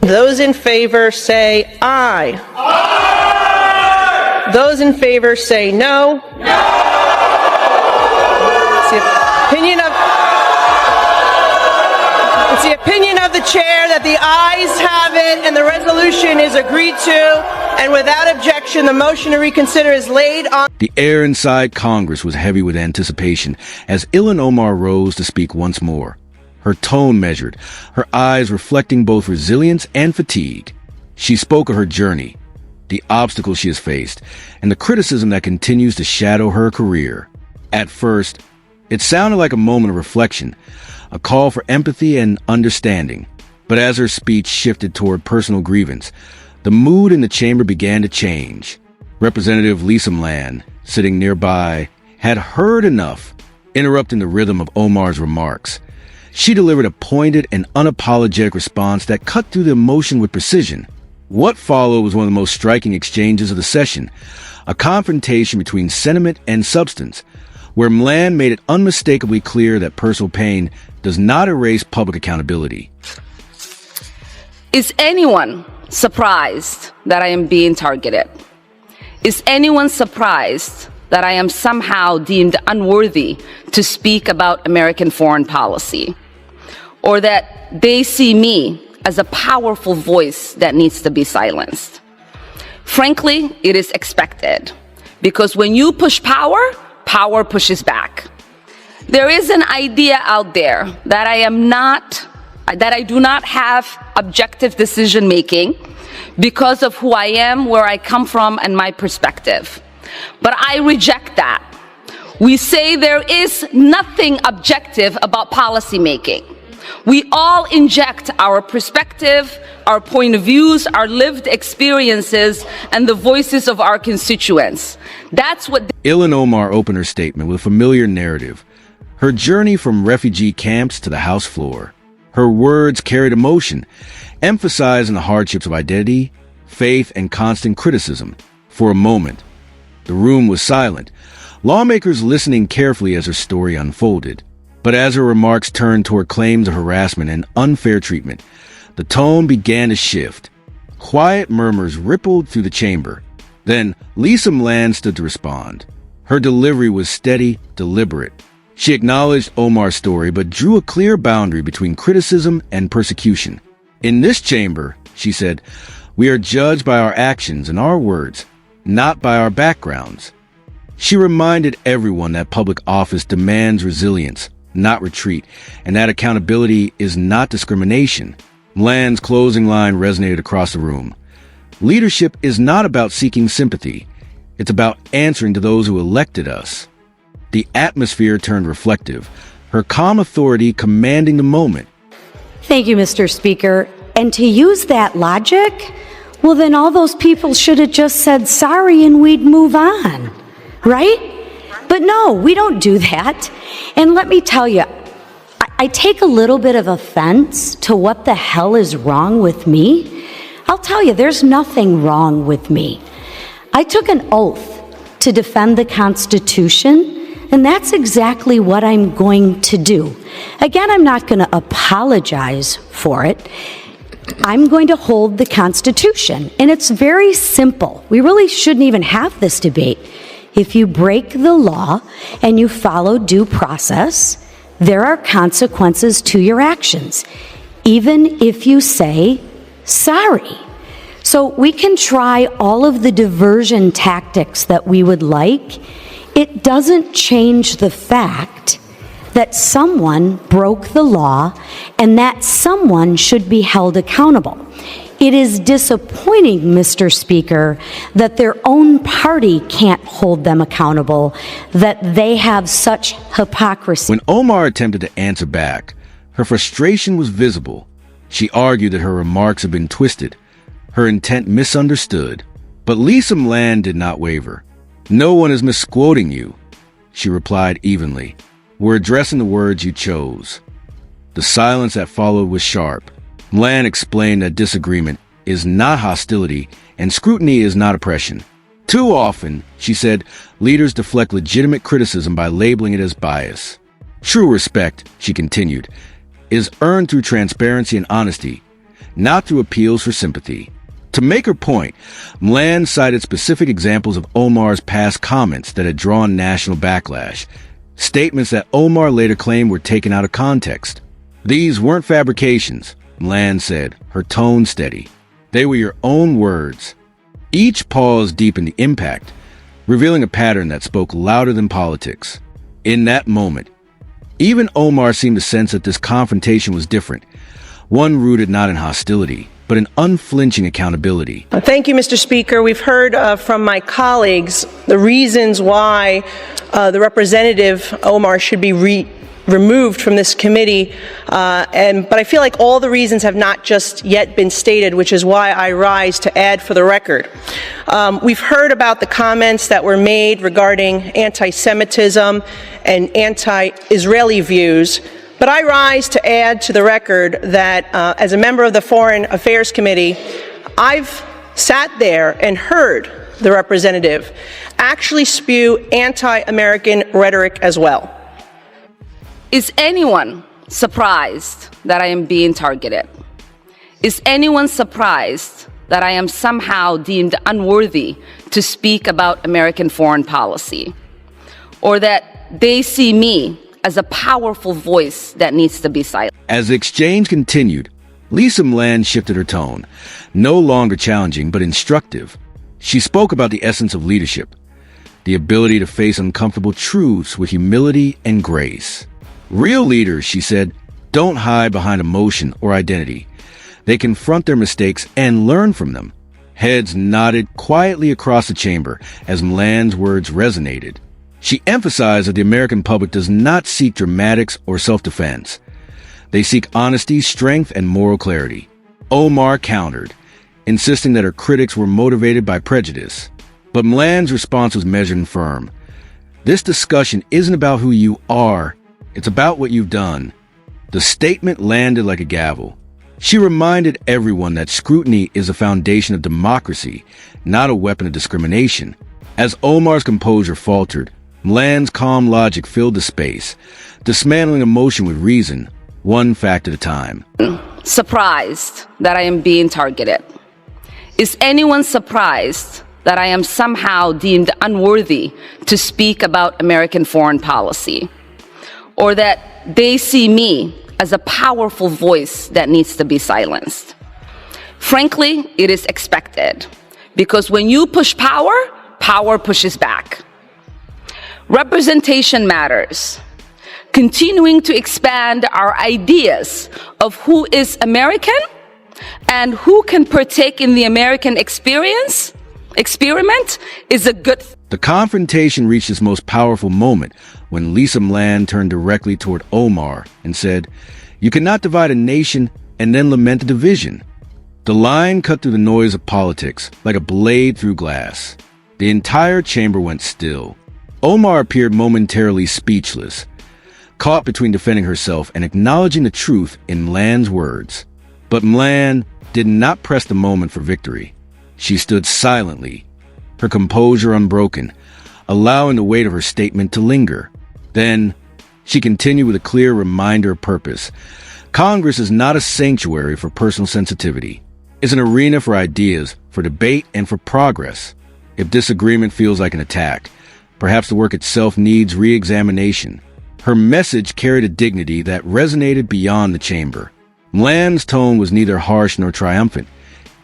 Those in favor say aye. Aye. Those in favor say no. No. It's the opinion of the chair that the ayes have it and the resolution is agreed to, and without objection, the motion to reconsider is laid on. The air inside Congress was heavy with anticipation as Ilhan Omar rose to speak once more. Her tone measured, her eyes reflecting both resilience and fatigue. She spoke of her journey, the obstacles she has faced, and the criticism that continues to shadow her career. At first, it sounded like a moment of reflection, a call for empathy and understanding. But as her speech shifted toward personal grievance, the mood in the chamber began to change. Representative Lisa McClain, sitting nearby, had heard enough, interrupting the rhythm of Omar's remarks. She delivered a pointed and unapologetic response that cut through the emotion with precision. What followed was one of the most striking exchanges of the session, a confrontation between sentiment and substance, where McClain made it unmistakably clear that personal pain does not erase public accountability. Is anyone surprised that I am being targeted? Is anyone surprised that I am somehow deemed unworthy to speak about American foreign policy? Or that they see me as a powerful voice that needs to be silenced? Frankly, it is expected, because when you push power, power pushes back. There is an idea out there that I do not have objective decision making because of who I am, where I come from, and my perspective. But I reject that. We say there is nothing objective about policy making. We all inject our perspective, our point of views, our lived experiences, and the voices of our constituents. That's what Ilhan Omar opened her statement with a familiar narrative, her journey from refugee camps to the House floor. Her words carried emotion, emphasizing the hardships of identity, faith, and constant criticism. For a moment, the room was silent, lawmakers listening carefully as her story unfolded. But as her remarks turned toward claims of harassment and unfair treatment, the tone began to shift. Quiet murmurs rippled through the chamber. Then Lisa McClain stood to respond. Her delivery was steady, deliberate. She acknowledged Omar's story but drew a clear boundary between criticism and persecution. In this chamber, she said, we are judged by our actions and our words, not by our backgrounds. She reminded everyone that public office demands resilience, not retreat, and that accountability is not discrimination. McClain's closing line resonated across the room. Leadership is not about seeking sympathy. It's about answering to those who elected us. The atmosphere turned reflective, her calm authority commanding the moment. Thank you, Mr. Speaker. And to use that logic, well, then all those people should have just said sorry and we'd move on, right? But no, we don't do that. And let me tell you, I take a little bit of offense to what the hell is wrong with me. I'll tell you, there's nothing wrong with me. I took an oath to defend the Constitution, and that's exactly what I'm going to do. Again, I'm not going to apologize for it. I'm going to hold the Constitution, and it's very simple. We really shouldn't even have this debate. If you break the law and you follow due process, there are consequences to your actions, even if you say sorry. So we can try all of the diversion tactics that we would like. It doesn't change the fact that someone broke the law and that someone should be held accountable. It is disappointing, Mr. Speaker, that their own party can't hold them accountable, that they have such hypocrisy. When Omar attempted to answer back, her frustration was visible. She argued that her remarks had been twisted, her intent misunderstood. But Lisa McClain did not waver. No one is misquoting you, she replied evenly. We're addressing the words you chose. The silence that followed was sharp. McClain explained that disagreement is not hostility and scrutiny is not oppression. Too often, she said, leaders deflect legitimate criticism by labeling it as bias. True respect, she continued, is earned through transparency and honesty, not through appeals for sympathy. To make her point, McClain cited specific examples of Omar's past comments that had drawn national backlash, statements that Omar later claimed were taken out of context. These weren't fabrications, McClain said, her tone steady. They were your own words. Each pause deepened the impact, revealing a pattern that spoke louder than politics. In that moment, even Omar seemed to sense that this confrontation was different, one rooted not in hostility, but in unflinching accountability. Thank you, Mr. Speaker. We've heard from my colleagues the reasons why the Representative Omar should be removed from this committee, but I feel like all the reasons have not just yet been stated, which is why I rise to add for the record. We've heard about the comments that were made regarding anti-Semitism and anti-Israeli views, but I rise to add to the record that as a member of the Foreign Affairs Committee, I've sat there and heard the representative actually spew anti-American rhetoric as well. Is anyone surprised that I am being targeted? Is anyone surprised that I am somehow deemed unworthy to speak about American foreign policy? Or that they see me as a powerful voice that needs to be silenced? As the exchange continued, Lisa McClain shifted her tone, no longer challenging but instructive. She spoke about the essence of leadership, the ability to face uncomfortable truths with humility and grace. Real leaders, she said, don't hide behind emotion or identity. They confront their mistakes and learn from them. Heads nodded quietly across the chamber as McClain's words resonated. She emphasized that the American public does not seek dramatics or self-defense. They seek honesty, strength, and moral clarity. Omar countered, insisting that her critics were motivated by prejudice. But McClain's response was measured and firm. This discussion isn't about who you are, it's about what you've done. The statement landed like a gavel. She reminded everyone that scrutiny is a foundation of democracy, not a weapon of discrimination. As Omar's composure faltered, McClain's calm logic filled the space, dismantling emotion with reason, one fact at a time. Surprised that I am being targeted? Is anyone surprised that I am somehow deemed unworthy to speak about American foreign policy? Or that they see me as a powerful voice that needs to be silenced? Frankly, it is expected, because when you push power, power pushes back. Representation matters. Continuing to expand our ideas of who is American and who can partake in the American experiment is a good thing. The confrontation reached its most powerful moment when Lisa McClain turned directly toward Omar and said, "You cannot divide a nation and then lament the division." The line cut through the noise of politics like a blade through glass. The entire chamber went still. Omar appeared momentarily speechless, caught between defending herself and acknowledging the truth in McClain's words. But McClain did not press the moment for victory. She stood silently, her composure unbroken, allowing the weight of her statement to linger. Then, she continued with a clear reminder of purpose. Congress is not a sanctuary for personal sensitivity. It's an arena for ideas, for debate, and for progress. If disagreement feels like an attack, perhaps the work itself needs re-examination. Her message carried a dignity that resonated beyond the chamber. McClain's tone was neither harsh nor triumphant.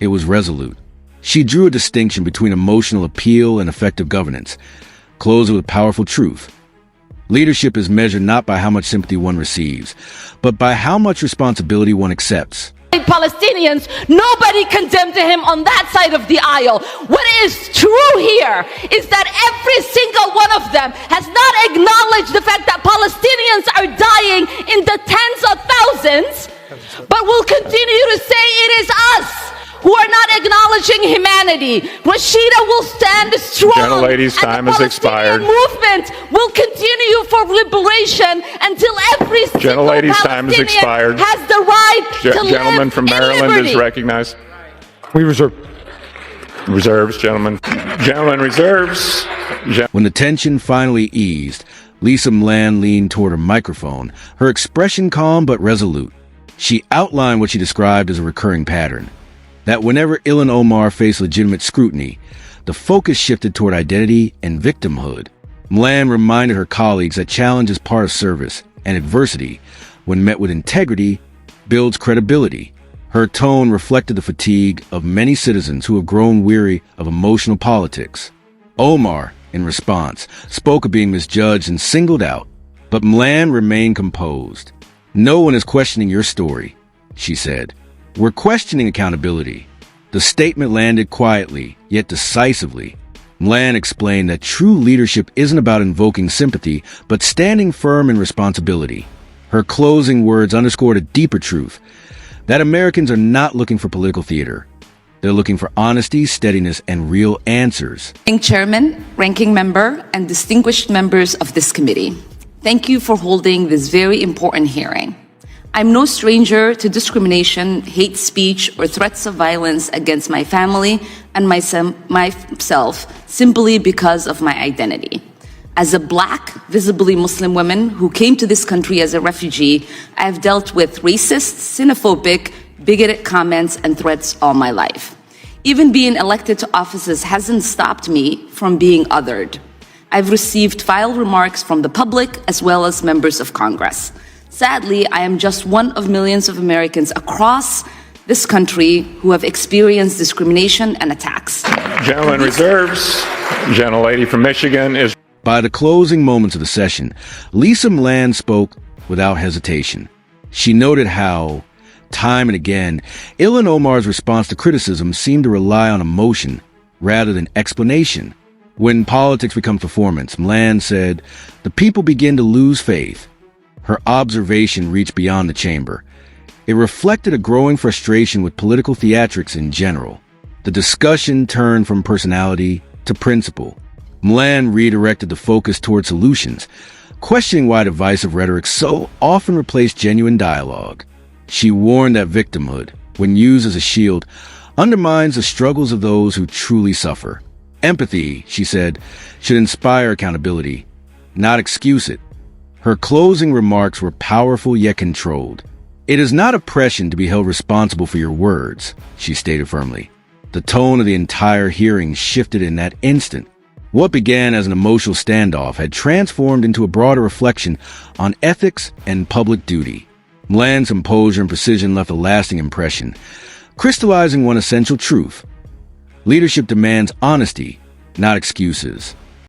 It was resolute. She drew a distinction between emotional appeal and effective governance, closing with powerful truth. Leadership is measured not by how much sympathy one receives, but by how much responsibility one accepts. Palestinians, nobody condemned him on that side of the aisle. What is true here is that every single one of them has not acknowledged the fact that Palestinians are dying in the tens of thousands, but will continue to say it is us who are not acknowledging humanity. Rashida will stand strong. Gentlelady's time has expired. The movement will continue for liberation until every single Palestinian has the right to live Gentleman from Maryland in liberty. is recognized. We reserve. Reserves, gentlemen. Gentlemen, reserves. When the tension finally eased, Lisa McClain leaned toward her microphone, her expression calm but resolute. She outlined what she described as a recurring pattern, that whenever Ilhan Omar faced legitimate scrutiny, the focus shifted toward identity and victimhood. McClain reminded her colleagues that challenge is part of service, and adversity, when met with integrity, builds credibility. Her tone reflected the fatigue of many citizens who have grown weary of emotional politics. Omar, in response, spoke of being misjudged and singled out, but McClain remained composed. "No one is questioning your story," she said. "We're questioning accountability." The statement landed quietly, yet decisively. McClain explained that true leadership isn't about invoking sympathy, but standing firm in responsibility. Her closing words underscored a deeper truth, that Americans are not looking for political theater. They're looking for honesty, steadiness, and real answers. Chairman, ranking member, and distinguished members of this committee, thank you for holding this very important hearing. I'm no stranger to discrimination, hate speech, or threats of violence against my family and myself simply because of my identity. As a Black, visibly Muslim woman who came to this country as a refugee, I have dealt with racist, xenophobic, bigoted comments and threats all my life. Even being elected to offices hasn't stopped me from being othered. I've received vile remarks from the public as well as members of Congress. Sadly, I am just one of millions of Americans across this country who have experienced discrimination and attacks. Gentleman reserves. Gentlelady from Michigan is... By the closing moments of the session, Lisa McClain spoke without hesitation. She noted how, time and again, Ilhan Omar's response to criticism seemed to rely on emotion rather than explanation. When politics becomes performance, McClain said, the people begin to lose faith. Her observation reached beyond the chamber. It reflected a growing frustration with political theatrics in general. The discussion turned from personality to principle. McClain redirected the focus toward solutions, questioning why divisive rhetoric so often replaced genuine dialogue. She warned that victimhood, when used as a shield, undermines the struggles of those who truly suffer. Empathy, she said, should inspire accountability, not excuse it. Her closing remarks were powerful yet controlled. It is not oppression to be held responsible for your words, she stated firmly. The tone of the entire hearing shifted in that instant. What began as an emotional standoff had transformed into a broader reflection on ethics and public duty. McClain's composure and precision left a lasting impression, crystallizing one essential truth. Leadership demands honesty, not excuses.